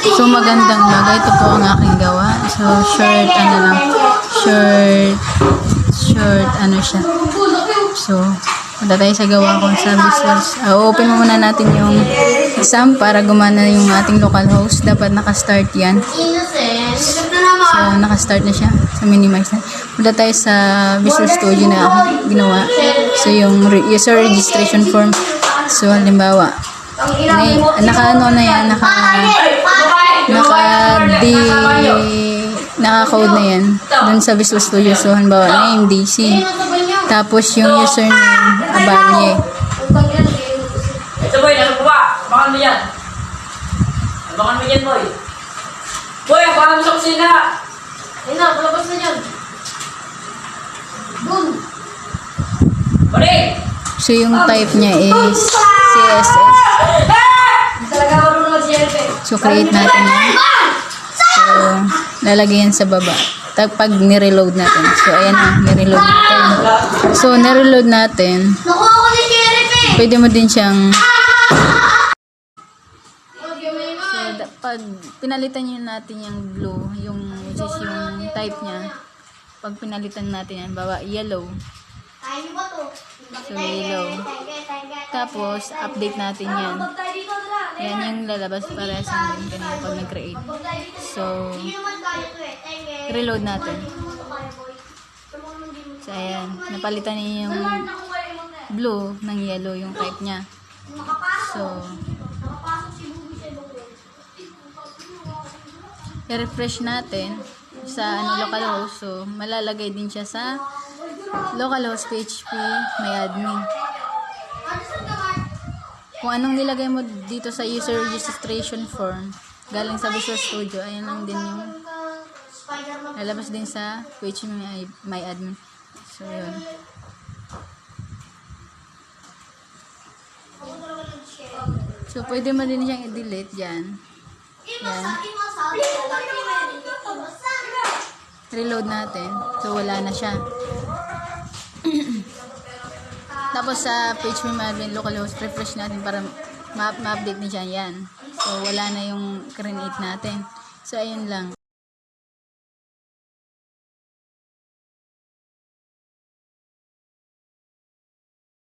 So magandang umaga, ito po ang aking gawa. So short ano siya. So punta tayo sa gawa kong sa visuals. Open muna natin yung exam para gumana yung ating local host. Dapat nakastart yan. So nakastart na siya. So minimize na. Punta tayo sa Visual Studio na ginawa. So yung user registration form. So halimbawa naka-ano na yan, naka-code na yan dun sa Visual Studio. So halimbawa name DC, tapos yung username Abanye. Ito boy, nasa baba, abangan mo yan. Abangan mo yan boy. Boy, abangan mo sa kusina. Ayun na, palabas na yan. Dun. Balik! So yung type niya is CSS. Talaga marunong mag-CSS. So create natin yan. So lalagay yan sa baba. Pag nireload natin. So ayan na, nireload natin. So nireload natin. Pwede mo din siyang pag pinalitan nyo natin yung blue, which is yung type niya, pag pinalitan natin yan, bawa yellow. So yellow. Tapos update natin yan. Yan yung lalabas para sa din kanina pag nag-create. So reload natin. So ayan, napalitan niya yung blue ng yellow yung type niya. So i-refresh natin sa localhost. So malalagay din siya sa localhost PHP may admin. Kung anong nilagay mo dito sa user registration form galing sa Visual Studio, ayan lang din yung lalabas din sa PHP may admin. So yun. So pwede mo din siyang i-delete dyan. Yan. Reload natin. So wala na siya. Tapos sa PHP admin localhost, refresh natin para ma-update din siya yan. So wala na yung create natin. So ayun lang.